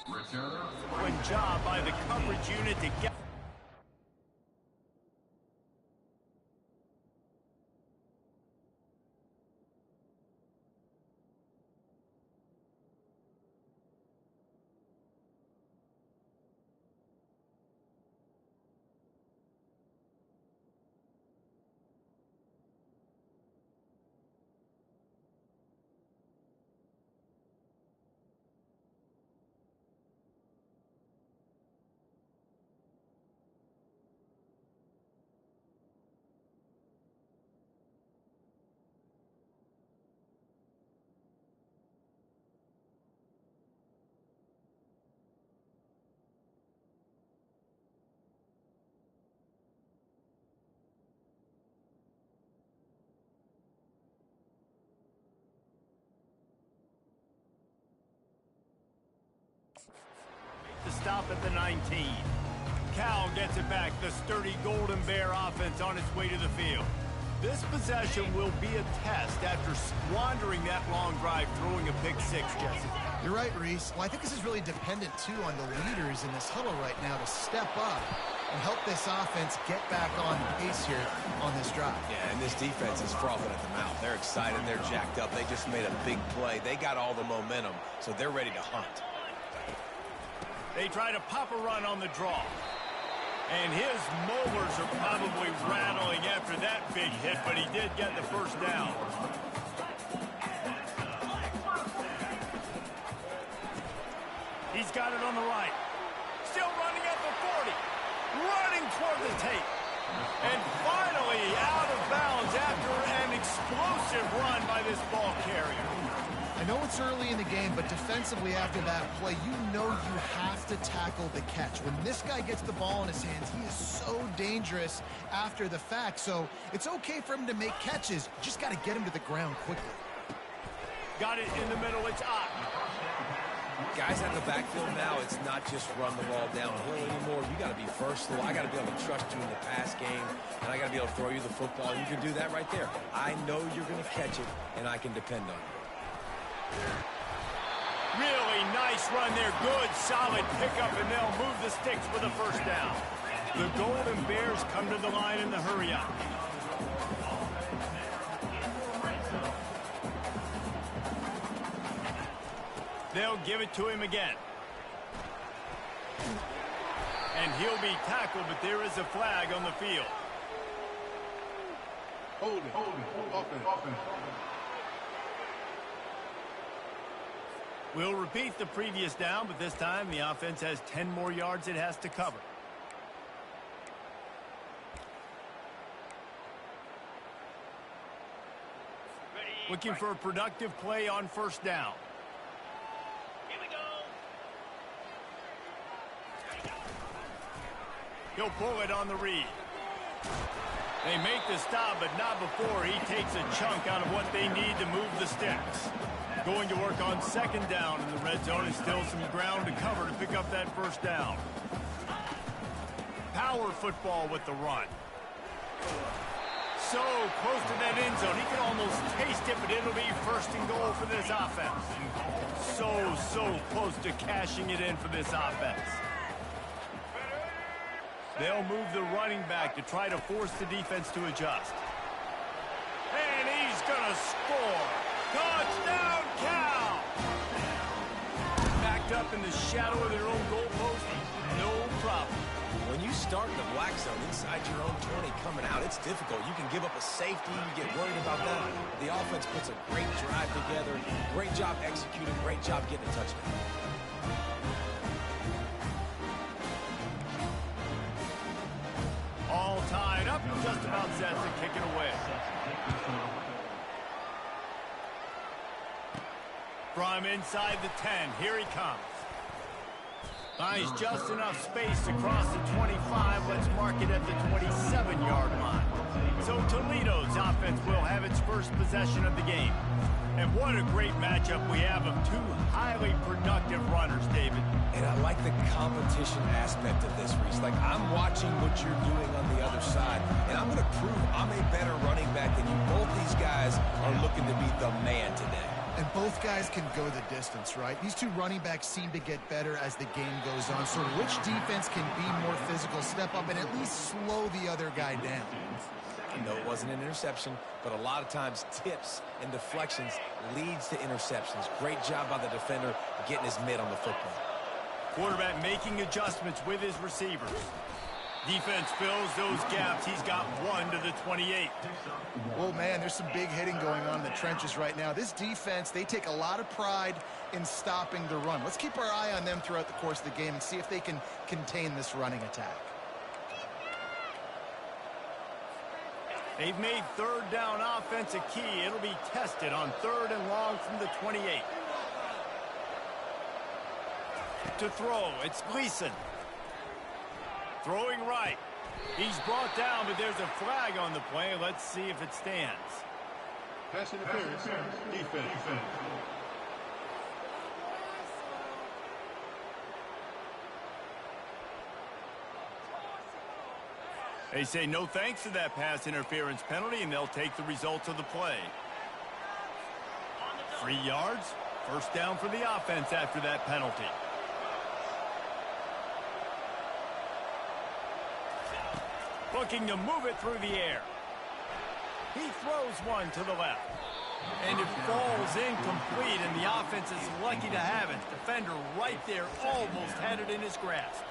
Good job by the coverage unit to get. The stop at the 19. Cal gets it back. The sturdy Golden Bear offense on its way to the field. This possession will be a test after squandering that long drive, throwing a pick six, Jesse. You're right, Reese. Well, I think this is really dependent, too, on the leaders in this huddle right now to step up and help this offense get back on pace here on this drive. Yeah, and this defense is frothing at the mouth. They're excited. They're jacked up. They just made a big play. They got all the momentum, so they're ready to hunt. They try to pop a run on the draw. And his molars are probably rattling after that big hit, but he did get the first down. He's got it on the right. Still running at the 40. Running toward the tape. And finally out of bounds after an explosive run by this ball carrier. I know it's early in the game, but defensively after that play, you know you have to tackle the catch. When this guy gets the ball in his hands, he is so dangerous after the fact. So it's okay for him to make catches. You just got to get him to the ground quickly. Got it in the middle. It's up. Guys at the backfield now, it's not just run the ball downhill anymore. You got to be versatile. I got to be able to trust you in the pass game, and I got to be able to throw you the football. You can do that right there. I know you're going to catch it, and I can depend on you. Really nice run there. Good, solid pickup, and they'll move the sticks for the first down. The Golden Bears come to the line in the hurry-up. They'll give it to him again. And he'll be tackled, but there is a flag on the field. Hold it. Offense. We'll repeat the previous down, but this time the offense has 10 more yards it has to cover. Looking for a productive play on first down. Here we go. He'll pull it on the read. They make the stop, but not before he takes a chunk out of what they need to move the sticks. Going to work on second down in the red zone, and still some ground to cover to pick up that first down. Power football with the run. So close to that end zone. He can almost taste it, but it'll be first and goal for this offense. So close to cashing it in for this offense. They'll move the running back to try to force the defense to adjust. And he's going to score. Touchdown, Cal! Backed up in the shadow of their own goalpost, no problem. When you start in the black zone inside your own 20 coming out, it's difficult. You can give up a safety, you get worried about that. The offense puts a great drive together, great job executing, great job getting a touchdown. All tied up, just about set to kick it away. From inside the 10, here he comes. Finds just enough space to cross the 25. Let's mark it at the 27-yard line. So Toledo's offense will have its first possession of the game. And what a great matchup we have of two highly productive runners, David. And I like the competition aspect of this, Reese. Like, I'm watching what you're doing on the other side, and I'm going to prove I'm a better running back than you. Both these guys are looking to be the man today. And both guys can go the distance, right? These two running backs seem to get better as the game goes on. So which defense can be more physical, step up, and at least slow the other guy down? I know it wasn't an interception, but a lot of times tips and deflections leads to interceptions. Great job by the defender getting his mitt on the football. Quarterback making adjustments with his receivers. Defense fills those gaps. He's got 1 to the 28. Oh, man, there's some big hitting going on in the trenches right now. This defense, they take a lot of pride in stopping the run. Let's keep our eye on them throughout the course of the game and see if they can contain this running attack. They've made third down offense a key. It'll be tested on 3rd and long from the 28. To throw, it's Gleason. Throwing right. He's brought down, but there's a flag on the play. Let's see if it stands. Pass interference. Defense. They say no thanks to that pass interference penalty, and they'll take the results of the play. 3 yards. First down for the offense after that penalty. Looking to move it through the air. He throws one to the left. And it falls incomplete, and the offense is lucky to have it. Defender right there almost had it in his grasp.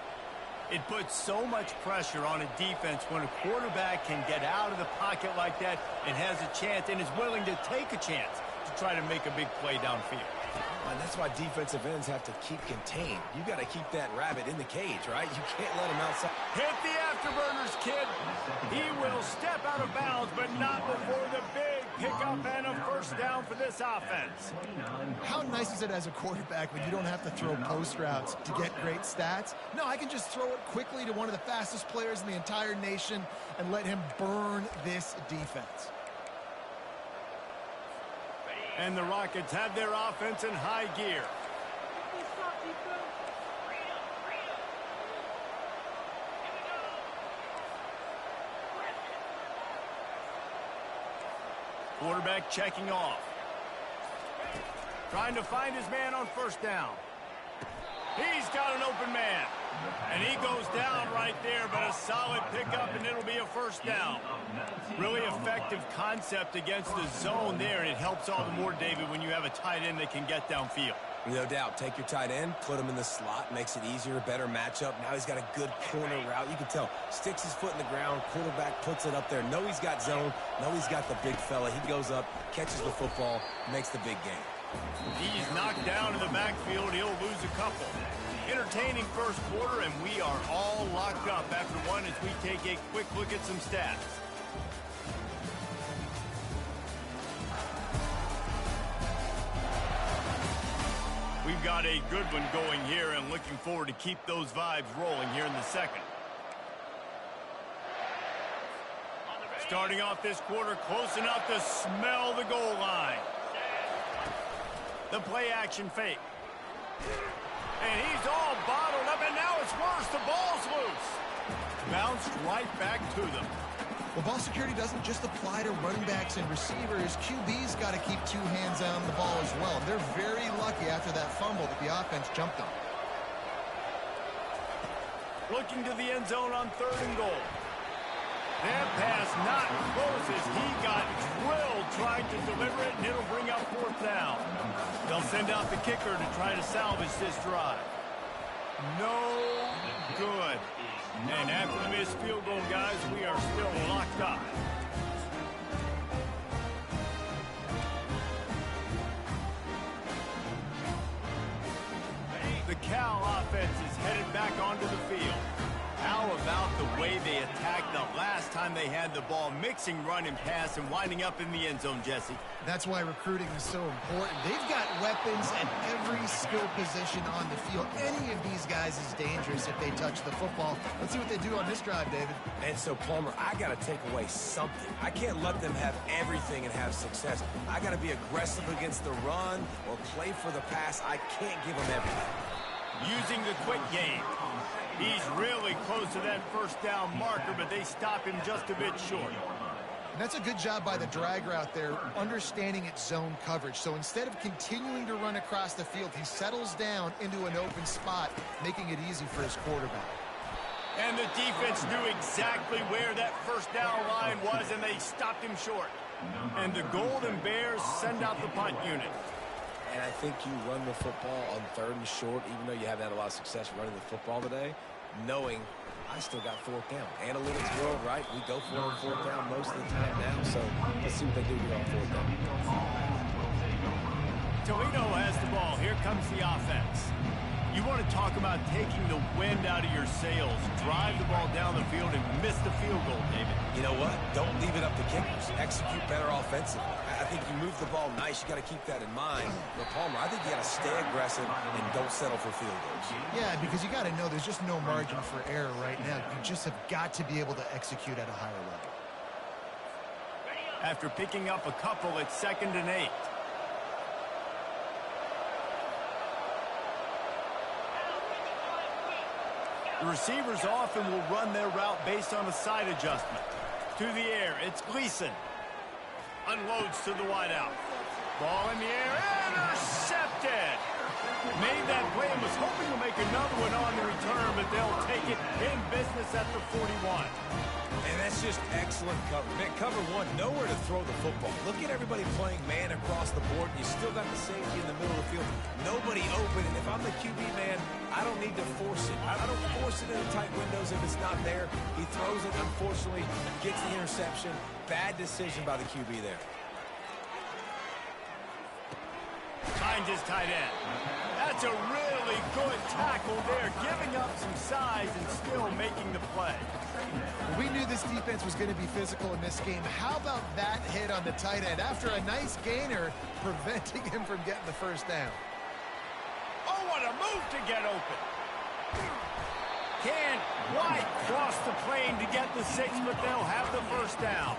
It puts so much pressure on a defense when a quarterback can get out of the pocket like that and has a chance and is willing to take a chance to try to make a big play downfield. And that's why defensive ends have to keep contained. You got to keep that rabbit in the cage, right? You can't let him outside. Hit the afterburners, kid. He will step out of bounds, but not before the big pickup and a first down for this offense. How nice is it as a quarterback when you don't have to throw post routes to get great stats? No, I can just throw it quickly to one of the fastest players in the entire nation and let him burn this defense. And the Rockets have their offense in high gear. Quarterback checking off. Trying to find his man on first down. He's got an open man. And he goes down right there, but a solid pickup, and it'll be a first down. Really effective concept against the zone there, and it helps all the more, David, when you have a tight end that can get downfield. No doubt. Take your tight end, put him in the slot, makes it easier, better matchup. Now he's got a good corner route. You can tell. Sticks his foot in the ground, quarterback puts it up there. Know he's got zone, know he's got the big fella. He goes up, catches the football, makes the big game. He's knocked down in the backfield. He'll lose a couple. Entertaining first quarter, and we are all locked up after one as we take a quick look at some stats. We've got a good one going here, and looking forward to keep those vibes rolling here in the second. Starting off this quarter close enough to smell the goal line. The play action fake. And he's all bottled up, and now it's worse. The ball's loose. Bounced right back to them. Well, ball security doesn't just apply to running backs and receivers. QB's got to keep 2 hands on the ball as well. They're very lucky after that fumble that the offense jumped on. Looking to the end zone on 3rd and goal. That pass not close as he got drilled trying to deliver it, and it'll bring up 4th down. They'll send out the kicker to try to salvage this drive. No good. And after the missed field goal, guys, we are still locked up. The Cal offense is headed back onto the field. How about the way they attacked the last time they had the ball, mixing run and pass and winding up in the end zone, Jesse? That's why recruiting is so important. They've got weapons at every skill position on the field. Any of these guys is dangerous if they touch the football. Let's see what they do on this drive, David. And so, Palmer, I got to take away something. I can't let them have everything and have success. I got to be aggressive against the run or play for the pass. I can't give them everything. Using the quick game. He's really close to that first down marker, but they stop him just a bit short. And that's a good job by the drag route there, understanding its zone coverage. So instead of continuing to run across the field, he settles down into an open spot, making it easy for his quarterback. And the defense knew exactly where that first down line was, and they stopped him short. And the Golden Bears send out the punt unit. And I think you run the football on 3rd and short, even though you haven't had a lot of success running the football today, knowing I still got 4th down. Analytics world, right? We go for it on 4th down most of the time now, so let's see what they do here on 4th down. Toledo has the ball. Here comes the offense. You want to talk about taking the wind out of your sails. Drive the ball down the field and miss the field goal, David. You know what? Don't leave it up to kickers. Execute better offensively. I think you move the ball nice. You got to keep that in mind. But Palmer, I think you got to stay aggressive and don't settle for field goals. Yeah, because you got to know there's just no margin for error right now. You just have got to be able to execute at a higher level. After picking up a couple, it's 2nd and 8. The receivers often will run their route based on a side adjustment. To the air, it's Gleason. Unloads to the wideout. Ball in the air, intercepted. Made that play and was hoping to make another one on the return, but they'll take it in business at the 41. And that's just excellent cover. Man, cover 1, nowhere to throw the football. Look at everybody playing man across the board. You still got the safety in the middle of the field. Nobody open. And if I'm the QB, man, I don't need to force it. I don't force it in the tight windows if it's not there. He throws it, unfortunately, gets the interception. Bad decision by the QB there. Finds his tight end. That's a really good tackle there, giving up some size and still making the play. We knew this defense was going to be physical in this game. How about that hit on the tight end after a nice gainer, preventing him from getting the first down? Oh, what a move to get open. Can't quite cross the plane to get the 6, but they'll have the first down.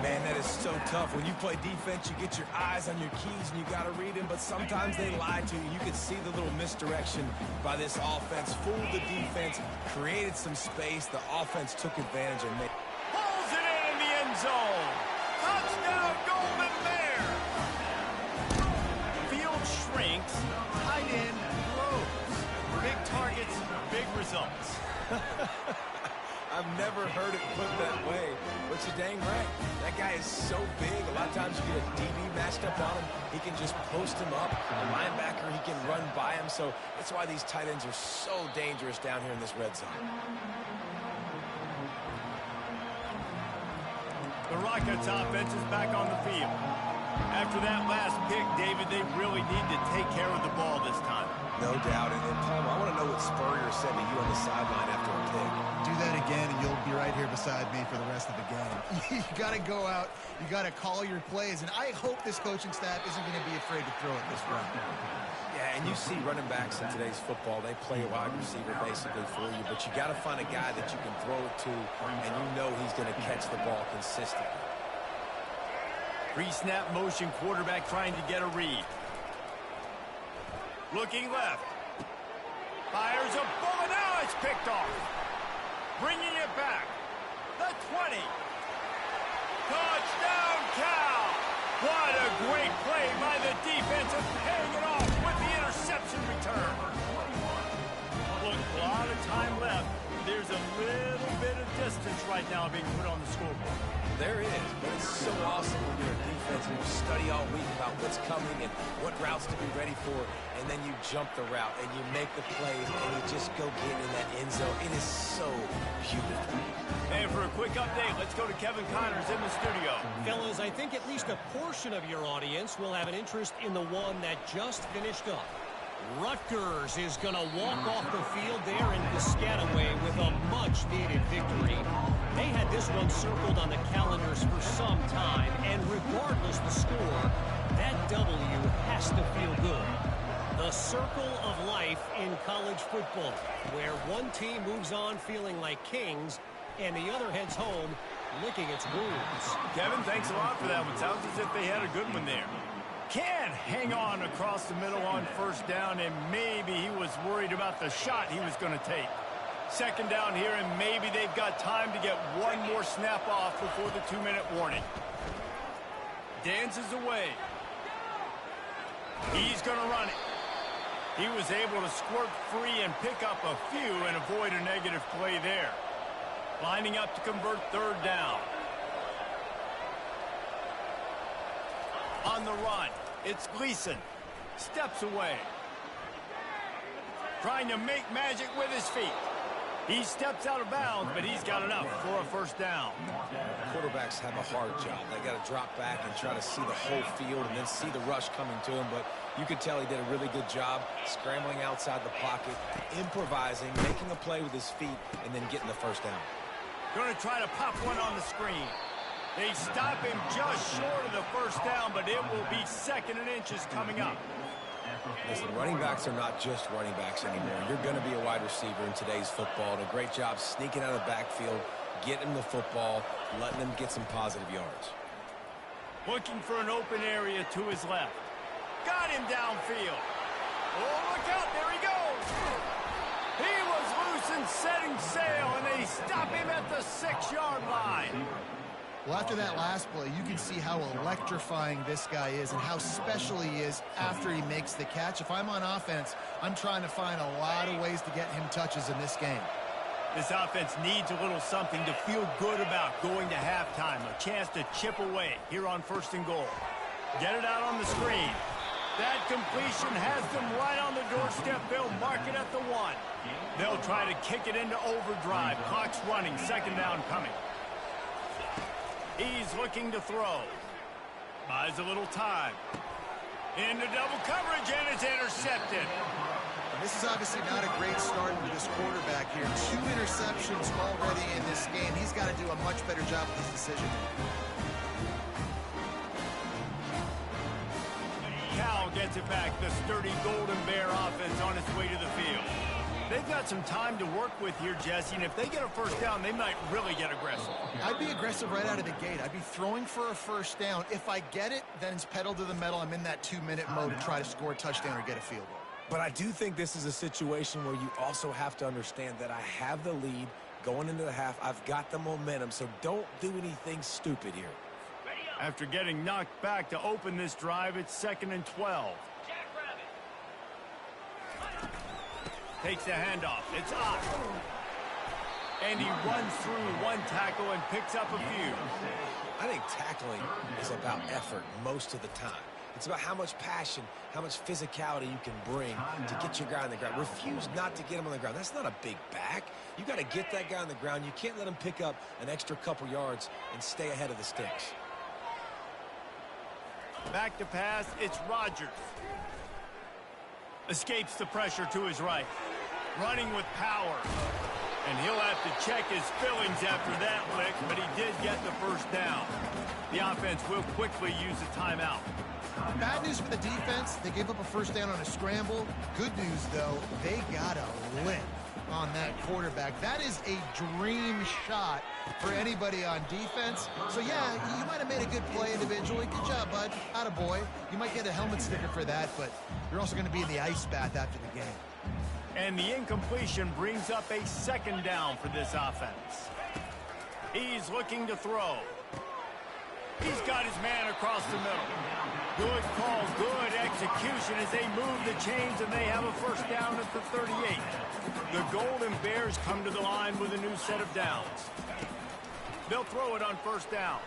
Man, that is so tough. When you play defense, you get your eyes on your keys and you got to read them, but sometimes they lie to you. You can see the little misdirection by this offense. Fooled the defense, created some space. The offense took advantage and made. Pulls it in the end zone. Touchdown, Golden Bear. Field shrinks, tight end grows. Big targets, big results. I've never heard it put that way, but you're dang right. That guy is so big. A lot of times you get a DB matched up on him. He can just post him up. A linebacker, he can run by him. So that's why these tight ends are so dangerous down here in this red zone. The Rockets offense is back on the field. After that last pick, David, they really need to take care of the ball this time. No doubt. And then, Palmer, I want to know what Spurrier said to you on the sideline after a pick. Do that again, and you'll be right here beside me for the rest of the game. You got to go out. You got to call your plays. And I hope this coaching staff isn't going to be afraid to throw it this round. Yeah, and you see running backs in today's football, they play a wide receiver basically for you, but you got to find a guy that you can throw it to, and you know he's going to catch the ball consistently. Pre-snap motion quarterback trying to get a read. Looking left. Fires a bullet. Now it's picked off. Bringing it back. The 20. Touchdown, Cal. What a great play by the defense and paying it off with the interception return. Look, a lot of time left. There's a little bit of distance right now being put on the scoreboard. There is, but it's so awesome when you're a defense and you study all week about what's coming and what routes to be ready for, and then you jump the route and you make the plays and you just go get in that end zone. It is so beautiful. And for a quick update, let's go to Kevin Connors in the studio. Fellas, I think at least a portion of your audience will have an interest in the one that just finished up. Rutgers is going to walk off the field there in Piscataway with a much-needed victory. They had this one circled on the calendars for some time, and regardless the score, that W has to feel good. The circle of life in college football, where one team moves on feeling like kings, and the other heads home licking its wounds. Kevin, thanks a lot for that one. Sounds as if they had a good one there. Can't hang on across the middle on first down, and maybe he was worried about the shot he was going to take. Second down here, and maybe they've got time to get one more snap off before the 2-minute warning. Dances away. He's going to run it. He was able to squirt free and pick up a few and avoid a negative play there. Lining up to convert third down. On the run, it's Gleason. Steps away. Trying to make magic with his feet. He steps out of bounds, but he's got enough for a first down. Quarterbacks have a hard job. They got to drop back and try to see the whole field and then see the rush coming to him. But you could tell he did a really good job scrambling outside the pocket, improvising, making a play with his feet, and then getting the first down. Going to try to pop one on the screen. They stop him just short of the first down, but it will be 2nd and inches coming up. Listen, running backs are not just running backs anymore. You're going to be a wide receiver in today's football. And a great job sneaking out of the backfield, getting the football, letting them get some positive yards. Looking for an open area to his left. Got him downfield. Oh, look out. There he goes. He was loose and setting sail, and they stop him at the 6-yard line. Well, after that last play, you can see how electrifying this guy is and how special he is after he makes the catch. If I'm on offense, I'm trying to find a lot of ways to get him touches in this game. This offense needs a little something to feel good about going to halftime. A chance to chip away here on 1st and goal. Get it out on the screen. That completion has them right on the doorstep. They'll mark it at the 1. They'll try to kick it into overdrive. Clock's running. 2nd down coming. He's looking to throw. Buys a little time. Into double coverage, and it's intercepted. And this is obviously not a great start for this quarterback here. 2 interceptions already in this game. He's got to do a much better job with his decision. Cal gets it back. The sturdy Golden Bear offense on its way to the field. They've got some time to work with here, Jesse, and if they get a first down, they might really get aggressive. I'd be aggressive right out of the gate. I'd be throwing for a first down. If I get it, then it's pedal to the metal. I'm in that 2-minute mode to try to score a touchdown or get a field goal. But I do think this is a situation where you also have to understand that I have the lead going into the half. I've got the momentum, so don't do anything stupid here. After getting knocked back to open this drive, it's 2nd and 12. Takes the handoff. It's Ott. And he runs through one tackle and picks up a few. I think tackling is about effort most of the time. It's about how much passion, how much physicality you can bring to get your guy on the ground. Refuse not to get him on the ground. That's not a big back. You got to get that guy on the ground. You can't let him pick up an extra couple yards and stay ahead of the sticks. Back to pass. It's Rodgers. Escapes the pressure to his right. Running with power. And he'll have to check his fillings after that lick, but he did get the first down. The offense will quickly use a timeout. Bad news for the defense. They gave up a first down on a scramble. Good news, though, they got a lick on that quarterback. That is a dream shot for anybody on defense. So, yeah, you might have made a good play individually. Good job, bud. Attaboy. You might get a helmet sticker for that, but you're also going to be in the ice bath after the game. And the incompletion brings up a 2nd down for this offense. He's looking to throw. He's got his man across the middle. Good call, good execution as they move the chains, and they have a first down at the 38. The Golden Bears come to the line with a new set of downs. They'll throw it on first down.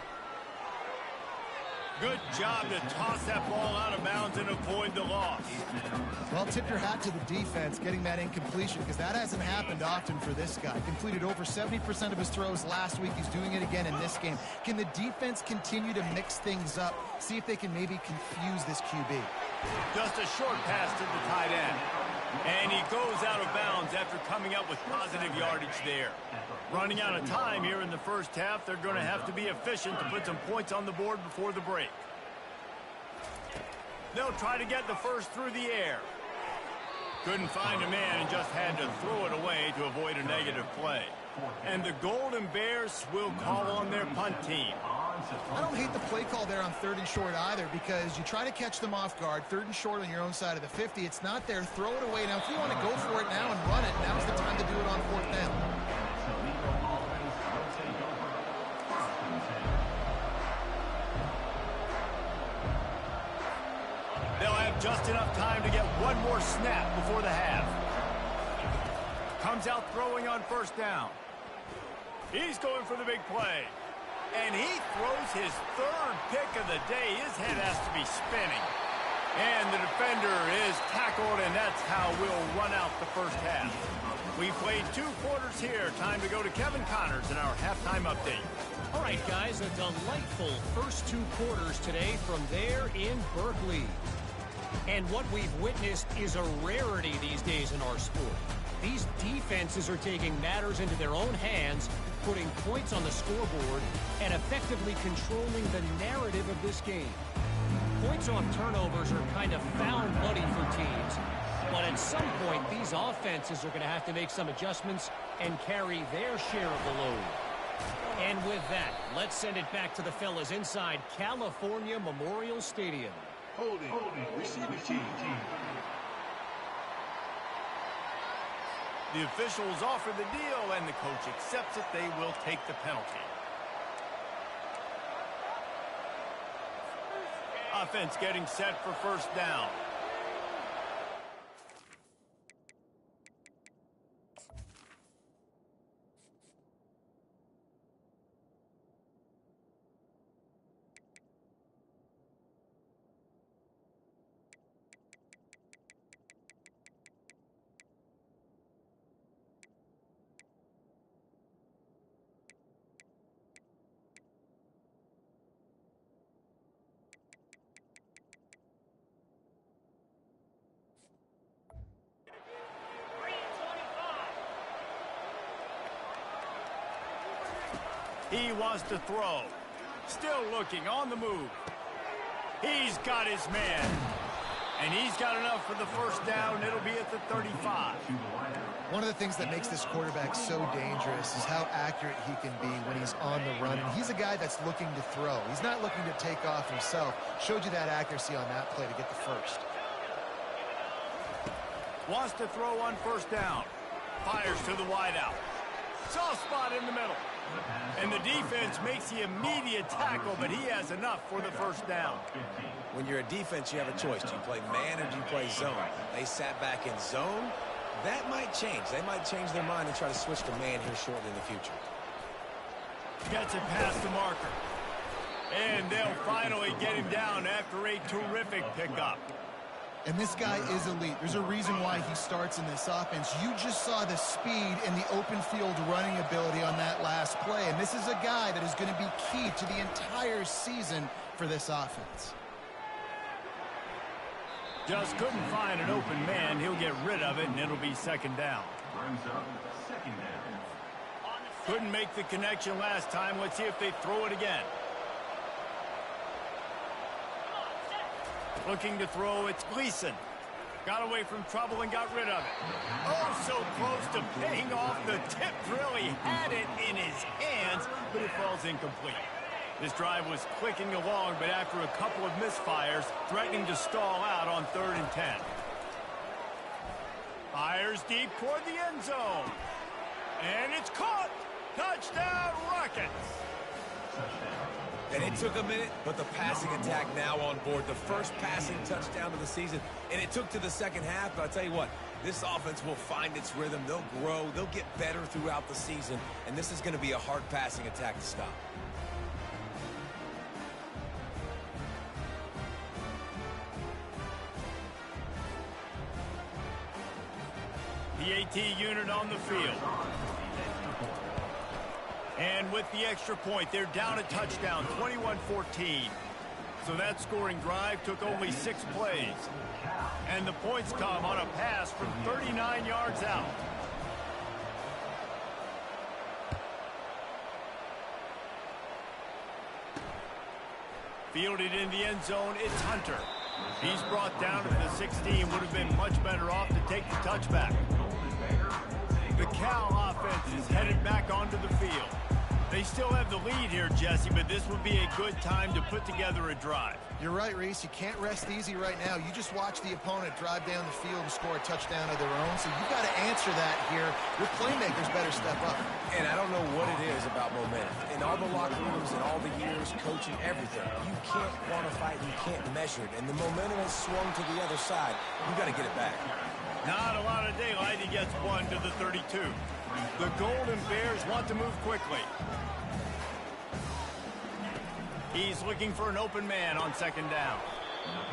Good job to toss that ball out of bounds and avoid the loss. Well, tip your hat to the defense getting that incompletion, because that hasn't happened often for this guy. Completed over 70% of his throws last week. He's doing it again in this game. Can the defense continue to mix things up? See if they can maybe confuse this QB. Just a short pass to the tight end. And he goes out of bounds after coming up with positive yardage there. Running out of time here in the first half. They're going to have to be efficient to put some points on the board before the break. They'll try to get the first through the air. Couldn't find a man and just had to throw it away to avoid a negative play. And the Golden Bears will call on their punt team. I don't hate the play call there on 3rd and short either, because you try to catch them off guard. 3rd and short on your own side of the 50. It's not there. Throw it away. Now, if you want to go for it now and run it, now's the time to do it on 4th down. They'll have just enough time to get one more snap before the half. Comes out throwing on 1st down. He's going for the big play. And he throws his 3rd pick of the day. His head has to be spinning. And the defender is tackled, and that's how we'll run out the first half. We played 2 quarters here. Time to go to Kevin Connors in our halftime update. All right, guys, a delightful first 2 quarters today from there in Berkeley. And what we've witnessed is a rarity these days in our sport. These defenses are taking matters into their own hands, putting points on the scoreboard, and effectively controlling the narrative of this game. Points off turnovers are kind of found money for teams, but at some point, these offenses are going to have to make some adjustments and carry their share of the load. And with that, let's send it back to the fellas inside California Memorial Stadium. Holding. Receiving team. The officials offer the deal, and the coach accepts it. They will take the penalty. Offense getting set for 1st down. He wants to throw. Still looking on the move. He's got his man. And he's got enough for the 1st down. It'll be at the 35. One of the things that makes this quarterback so dangerous is how accurate he can be when he's on the run. And he's a guy that's looking to throw. He's not looking to take off himself. Showed you that accuracy on that play to get the 1st. Wants to throw on 1st down. Fires to the wideout. Soft spot in the middle. And the defense makes the immediate tackle, but he has enough for the 1st down. When you're a defense, you have a choice. Do you play man or do you play zone? They sat back in zone. That might change. They might change their mind and try to switch to man here shortly in the future. Gets it past the marker. And they'll finally get him down after a terrific pickup. And this guy is elite. There's a reason why he starts in this offense. You just saw the speed and the open field running ability on that last play. And this is a guy that is going to be key to the entire season for this offense. Just couldn't find an open man. He'll get rid of it, and it'll be 2nd down. Couldn't make the connection last time. Let's see if they throw it again. Looking to throw, it's Gleason. Got away from trouble and got rid of it. Oh, so close to paying off the tip drill. He had it in his hands, but it falls incomplete. This drive was clicking along, but after a couple of misfires, threatening to stall out on 3rd and 10. Fires deep toward the end zone. And it's caught. Touchdown, Rockets. And it took a minute, but the passing attack now on board. The first passing touchdown of the season, and it took to the 2nd half. But I'll tell you what, this offense will find its rhythm. They'll grow. They'll get better throughout the season, and this is going to be a hard passing attack to stop. The AT unit on the field. And with the extra point, they're down a touchdown, 21-14. So that scoring drive took only 6 plays. And the points come on a pass from 39 yards out. Fielded in the end zone, it's Hunter. He's brought down to the 16, would have been much better off to take the touchback. The Cal offense is headed back onto the field. They still have the lead here, Jesse, but this would be a good time to put together a drive. You're right, Reese. You can't rest easy right now. You just watch the opponent drive down the field and score a touchdown of their own, so you've got to answer that here. Your playmakers better step up. And I don't know what it is about momentum. In all the locker rooms and all the years, coaching, everything, you can't quantify it, you can't measure it. And the momentum has swung to the other side. You got to get it back. Not a lot of daylight. He gets one to the 32. The Golden Bears want to move quickly. He's looking for an open man on second down.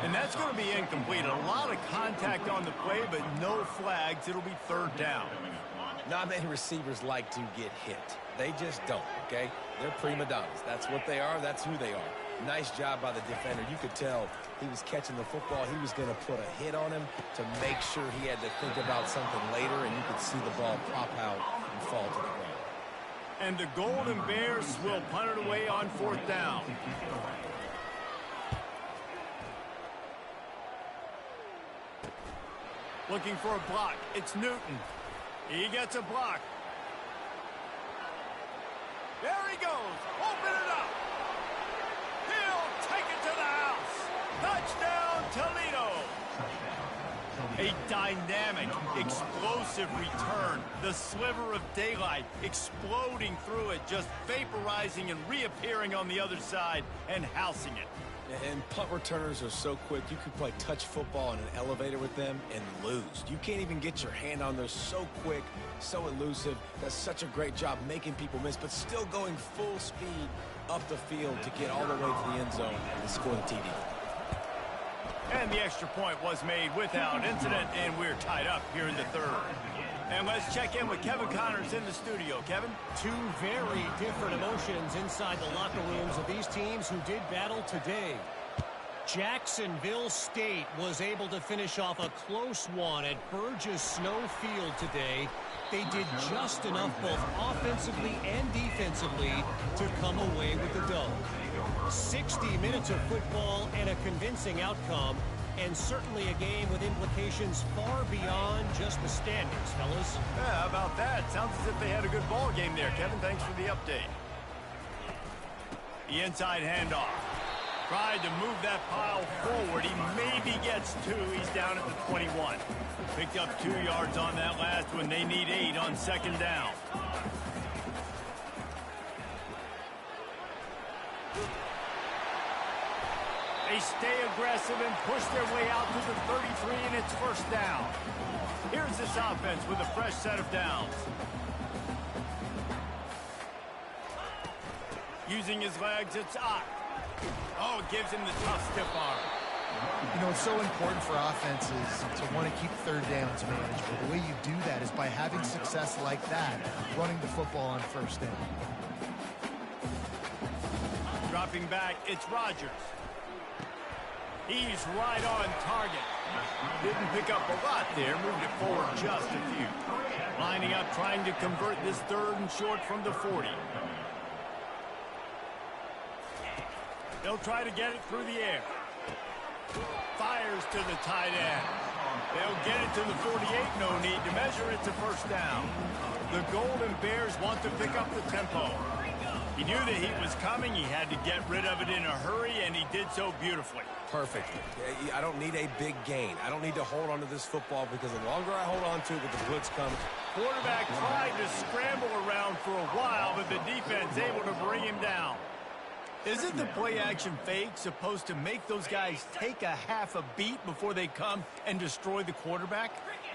And that's going to be incomplete. A lot of contact on the play, but no flags. It'll be third down. Not many receivers like to get hit. They just don't, okay? They're prima donnas. That's what they are. That's who they are. Nice job by the defender. You could tell he was catching the football. He was going to put a hit on him to make sure he had to think about something later, and you could see the ball pop out and fall to the ground. And the Golden Bears will punt it away on fourth down. Looking for a block. It's Newton. He gets a block. There he goes. Open it up. He'll take it to the house. Touchdown, Toledo. A dynamic, explosive return. The sliver of daylight exploding through it, just vaporizing and reappearing on the other side and housing it. And punt returners are so quick. You can play touch football in an elevator with them and lose. You can't even get your hand on there. So quick, so elusive. Does such a great job making people miss, but still going full speed up the field to get all the way to the end zone and score the TD. And the extra point was made without incident, and we're tied up here in the third. And let's check in with Kevin Connors in the studio. Kevin? Two very different emotions inside the locker rooms of these teams who did battle today. Jacksonville State was able to finish off a close one at Burgess Snow Field today. They did just enough both offensively and defensively to come away with the dub. 60 minutes of football and a convincing outcome, and certainly a game with implications far beyond just the standings, fellas. Yeah, how about that? Sounds as if they had a good ball game there. Kevin, thanks for the update. The inside handoff. Tried to move that pile forward. He maybe gets two. He's down at the 21. Picked up 2 yards on that last one. They need 8 on second down. They stay aggressive and push their way out to the 33, and it's first down. Here's this offense with a fresh set of downs. Using his legs, it's Ott. Oh, it gives him the tough stiff arm. You know, it's so important for offenses to want to keep third downs manageable. The way you do that is by having success like that, running the football on first down. Dropping back, it's Rodgers. He's right on target. Didn't pick up a lot there, moved it forward just a few. Lining up, trying to convert this third and short from the 40. They'll try to get it through the air. Fires to the tight end. They'll get it to the 48. No need to measure. It's a first down. The Golden Bears want to pick up the tempo. He knew that he was coming. He had to get rid of it in a hurry, and he did so beautifully. Perfect. I don't need a big gain. I don't need to hold on to this football because the longer I hold on to it, the blitz comes. Quarterback tried to scramble around for a while, but the defense able to bring him down. Isn't the play-action fake supposed to make those guys take a half a beat before they come and destroy the quarterback?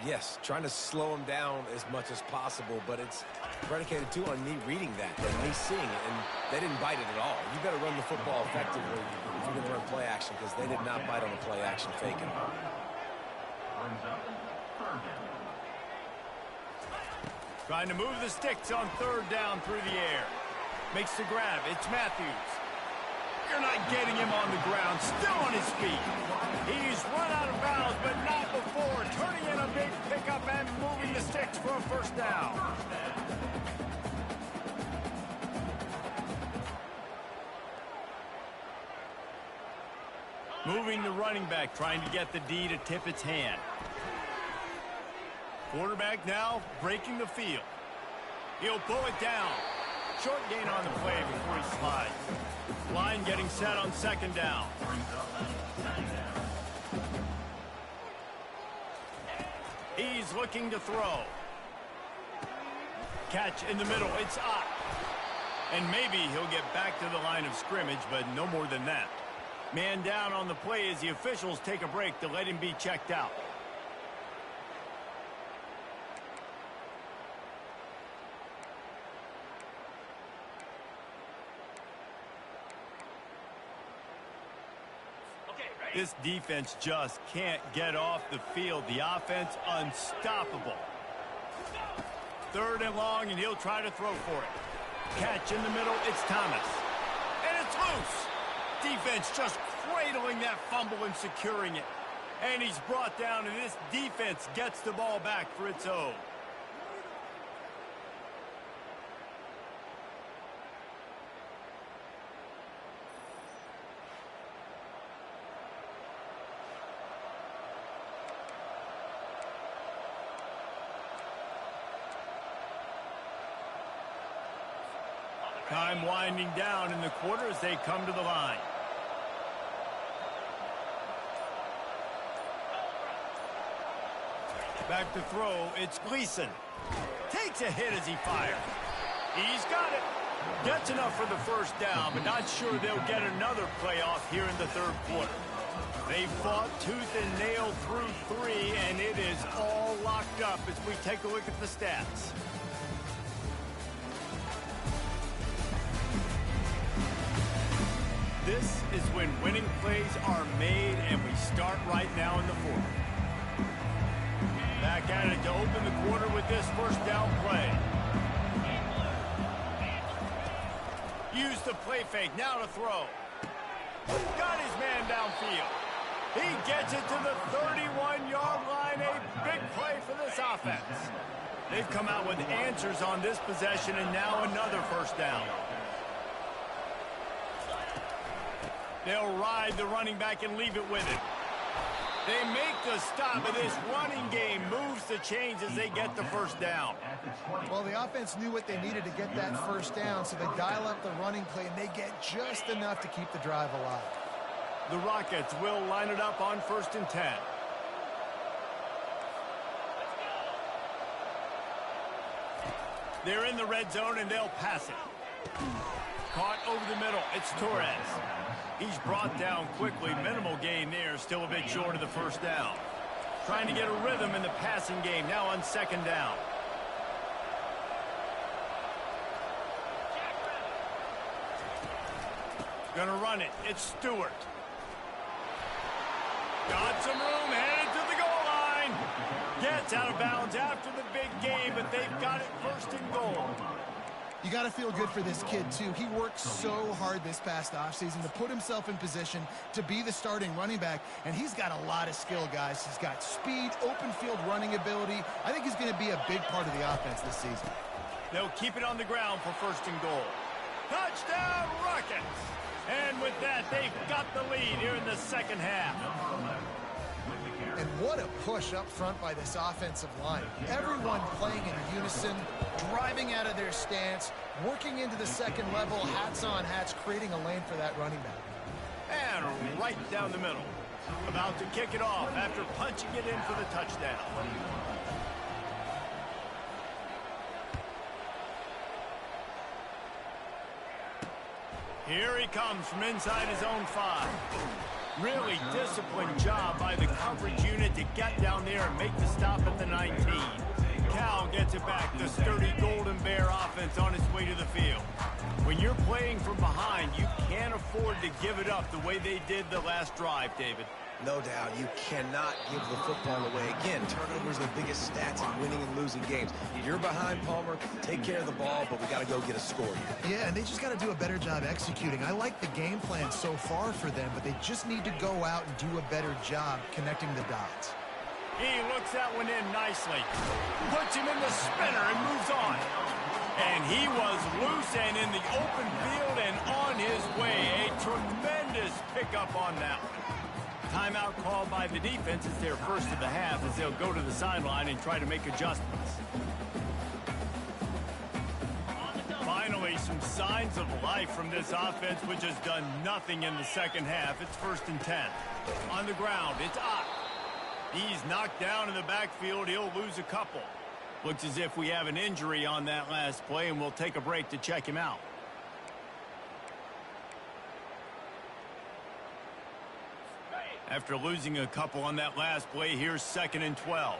Yes, trying to slow him down as much as possible, but it's predicated, too, on me reading that and me seeing it, and they didn't bite it at all. You better run the football effectively if you're going to run play-action, because they did not bite on the play-action faking. Trying to move the sticks on third down through the air. Makes the grab. It's Matthews. You're not getting him on the ground. Still on his feet. He's run out of bounds, but not before. Turning in a big pickup and moving the sticks for a first down. Moving the running back, trying to get the D to tip its hand. Quarterback now breaking the field. He'll pull it down. Short gain on the play before he slides. Line getting set on second down. He's looking to throw. Catch in the middle. It's up. And maybe he'll get back to the line of scrimmage, but no more than that. Man down on the play as the officials take a break to let him be checked out. This defense just can't get off the field. The offense unstoppable. Third and long, and he'll try to throw for it. Catch in the middle, it's Thomas. And it's loose. Defense just cradling that fumble and securing it. And he's brought down, and this defense gets the ball back for its own. Time winding down in the quarter as they come to the line. Back to throw, it's Gleason. Takes a hit as he fires. He's got it. Gets enough for the first down, but not sure they'll get another playoff here in the third quarter. They fought tooth and nail through three, and it is all locked up as we take a look at the stats. This is when winning plays are made, and we start right now in the fourth. Back at it to open the quarter with this first down play. Use the play fake, now to throw. Got his man downfield. He gets it to the 31-yard line, a big play for this offense. They've come out with answers on this possession, and now another first down. They'll ride the running back and leave it with him. They make the stop, and this running game moves the chains as they get the first down. Well, the offense knew what they needed to get that first down, so they dial up the running play, and they get just enough to keep the drive alive. The Rockets will line it up on 1st and 10. They're in the red zone, and they'll pass it. Caught over the middle. It's Torres. He's brought down quickly. Minimal gain there. Still a bit short of the first down. Trying to get a rhythm in the passing game. Now on second down. Gonna run it. It's Stewart. Got some room. Headed to the goal line. Gets out of bounds after the big game, but they've got it 1st and goal. You got to feel good for this kid, too. He worked so hard this past offseason to put himself in position to be the starting running back, and he's got a lot of skill, guys. He's got speed, open field running ability. I think he's going to be a big part of the offense this season. They'll keep it on the ground for 1st and goal. Touchdown, Rockets! And with that, they've got the lead here in the second half. And what a push up front by this offensive line. Everyone playing in unison, driving out of their stance, working into the second level, hats on hats, creating a lane for that running back. And right down the middle. About to kick it off after punching it in for the touchdown. Here he comes from inside his own 5. Really disciplined job by the coverage unit to get down there and make the stop at the 19. Cal gets it back. The sturdy Golden Bear offense on its way to the field. When you're playing from behind, you can't afford to give it up the way they did the last drive, David. No doubt, you cannot give the football away. Again, turnovers are the biggest stats in winning and losing games. You're behind, Palmer, take care of the ball, but we got to go get a score here. Yeah, and they just got to do a better job executing. I like the game plan so far for them, but they just need to go out and do a better job connecting the dots. He looks that one in nicely. Puts him in the spinner and moves on. And he was loose and in the open field and on his way. A tremendous pickup on that one. Timeout called by the defense is their first of the half as they'll go to the sideline and try to make adjustments. Finally, Ray, some signs of life from this offense, which has done nothing in the second half. It's 1st and 10. On the ground, it's Ott. He's knocked down in the backfield. He'll lose a couple. Looks as if we have an injury on that last play, and we'll take a break to check him out. After losing a couple on that last play, here's 2nd and 12.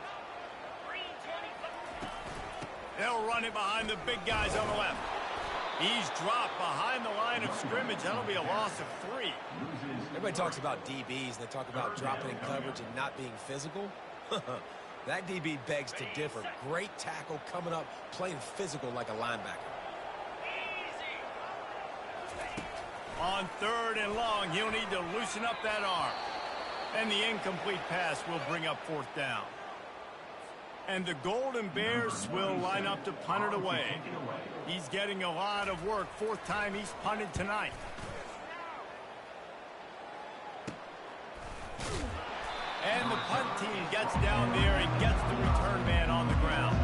They'll run it behind the big guys on the left. He's dropped behind the line of scrimmage. That'll be a loss of 3. Everybody talks about DBs. They talk about dropping in coverage and not being physical. That DB begs to differ. Great tackle coming up, playing physical like a linebacker. On 3rd and long, he'll need to loosen up that arm. And the incomplete pass will bring up 4th down. And the Golden Bears will line up to punt it away. He's getting a lot of work. 4th time he's punted tonight. And the punt team gets down there and gets the return man on the ground.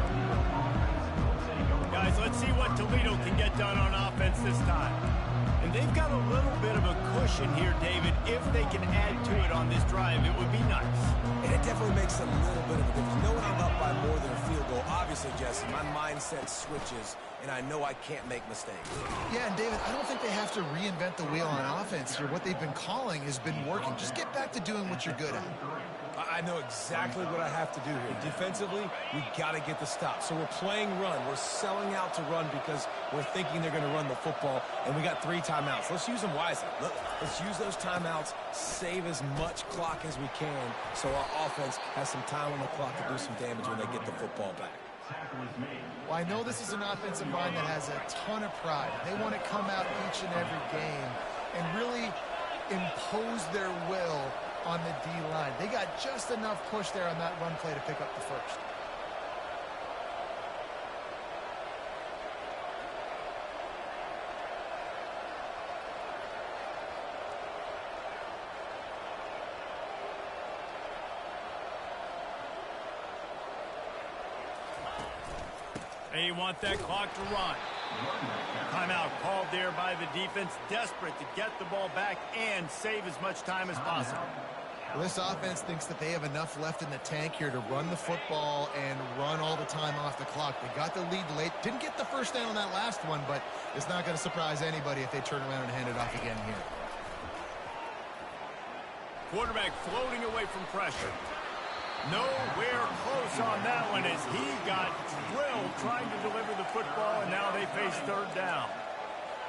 Guys, let's see what Toledo can get done on offense this time. And they've got a little bit of a cushion here, David. If they can add to it on this drive, it would be nice. And it definitely makes a little bit of a difference. Knowing I'm up by more than a field goal, obviously, Jesse, my mindset switches, and I know I can't make mistakes. Yeah, and David, I don't think they have to reinvent the wheel on offense here. What they've been calling has been working. Just get back to doing what you're good at. I know exactly what I have to do here. Defensively, we got to get the stop. So we're playing run. We're selling out to run because we're thinking they're going to run the football, and we got 3 timeouts. Let's use them wisely. Let's use those timeouts, save as much clock as we can so our offense has some time on the clock to do some damage when they get the football back. Well, I know this is an offensive line that has a ton of pride. They want to come out each and every game and really impose their will on the D-line. They got just enough push there on that run play to pick up the first. They want that clock to run. Timeout called there by the defense, desperate to get the ball back and save as much time as possible. Well, this offense thinks that they have enough left in the tank here to run the football and run all the time off the clock. They got the lead late. Didn't get the first down on that last one, but it's not going to surprise anybody if they turn around and hand it off again here. Quarterback floating away from pressure. Nowhere close on that one as he got drilled trying to deliver the football, and now they face 3rd down.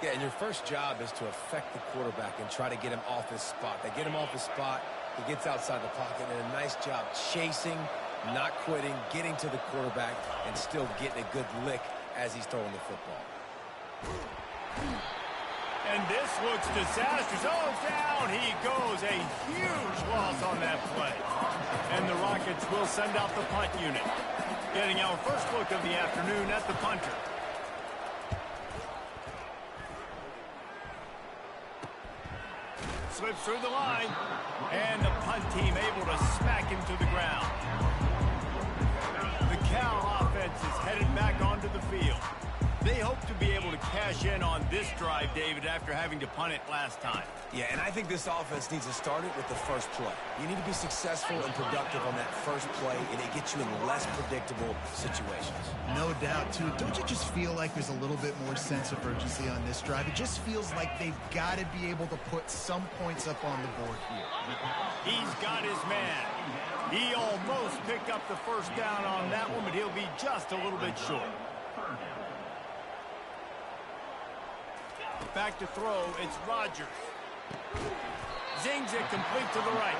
Yeah, and your first job is to affect the quarterback and try to get him off his spot. They get him off his spot, he gets outside the pocket, and a nice job chasing, not quitting, getting to the quarterback, and still getting a good lick as he's throwing the football. And this looks disastrous. Oh, down he goes. A huge loss on that play. And the Rockets will send out the punt unit. Getting our first look of the afternoon at the punter. Slips through the line. And the punt team able to smack him to the ground. The Cal offense is headed back onto the field. They hope to be able to cash in on this drive, David, after having to punt it last time. Yeah, and I think this offense needs to start it with the first play. You need to be successful and productive on that first play, and it gets you in less predictable situations. No doubt, too. Don't you just feel like there's a little bit more sense of urgency on this drive? It just feels like they've got to be able to put some points up on the board here. He's got his man. He almost picked up the first down on that one, but he'll be just a little bit short. Back to throw, it's Rodgers. Zings it complete to the right.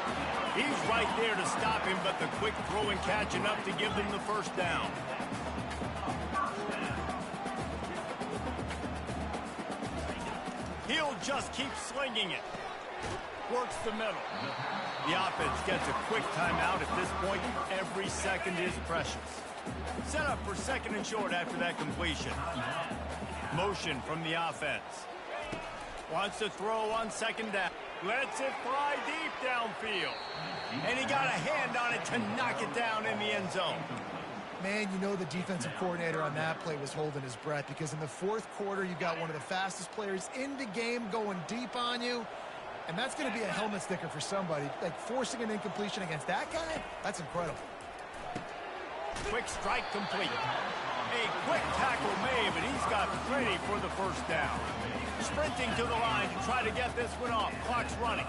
He's right there to stop him, but the quick throw and catch enough to give them the first down. He'll just keep slinging it. Works the middle. The offense gets a quick timeout. At this point, every second is precious. Set up for 2nd and short after that completion. Motion from the offense. Wants to throw on 2nd down. Lets it fly deep downfield. And he got a hand on it to knock it down in the end zone. Man, you know the defensive coordinator on that play was holding his breath, because in the fourth quarter, you got one of the fastest players in the game going deep on you, and that's going to be a helmet sticker for somebody. Like, forcing an incompletion against that guy, that's incredible. Quick strike complete. A quick tackle made, but he's got plenty for the first down. Sprinting to the line to try to get this one off. Clock's running.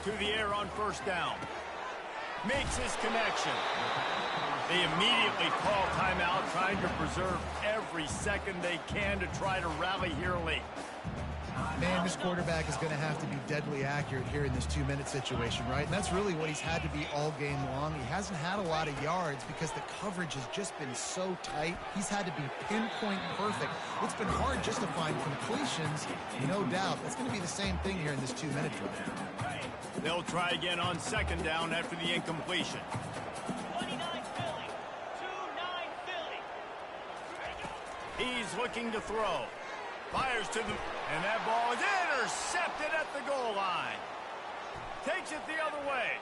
To the air on first down. Makes his connection. They immediately call timeout, trying to preserve every second they can to try to rally here late. Man, this quarterback is going to have to be deadly accurate here in this 2-minute situation, right? And that's really what he's had to be all game long. He hasn't had a lot of yards because the coverage has just been so tight. He's had to be pinpoint perfect. It's been hard just to find completions, no doubt. That's going to be the same thing here in this 2-minute drill. They'll try again on second down after the incompletion. 29 Philly. 2-9 Philly. He's looking to throw. Fires to the... And that ball is intercepted at the goal line. Takes it the other way.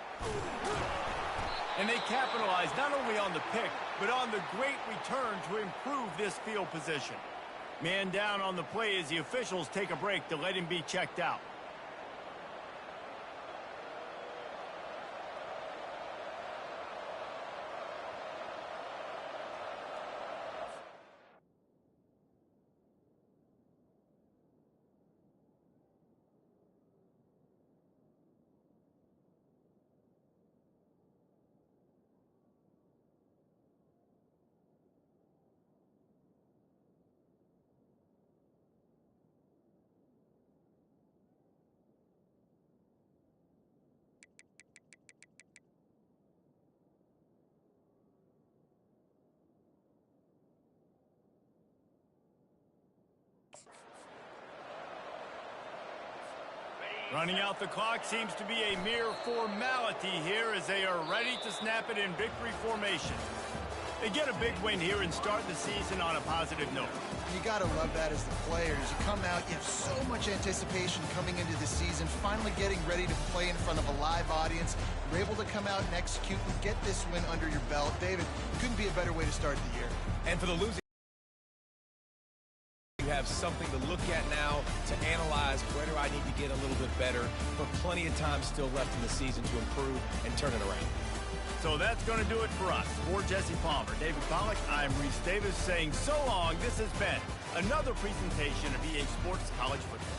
And they capitalize not only on the pick, but on the great return to improve this field position. Man down on the play as the officials take a break to let him be checked out. Running out the clock seems to be a mere formality here as they are ready to snap it in victory formation. They get a big win here and start the season on a positive note. You got to love that as the players. You come out, you have so much anticipation coming into the season, finally getting ready to play in front of a live audience. You're able to come out and execute and get this win under your belt. David, couldn't be a better way to start the year. And for the losing, you have something to look at now to analyze where do I need to get a little bit better, but plenty of time still left in the season to improve and turn it around. So that's going to do it for us. For Jesse Palmer, David Pollack, I'm Reese Davis saying so long. This has been another presentation of EA Sports College Football.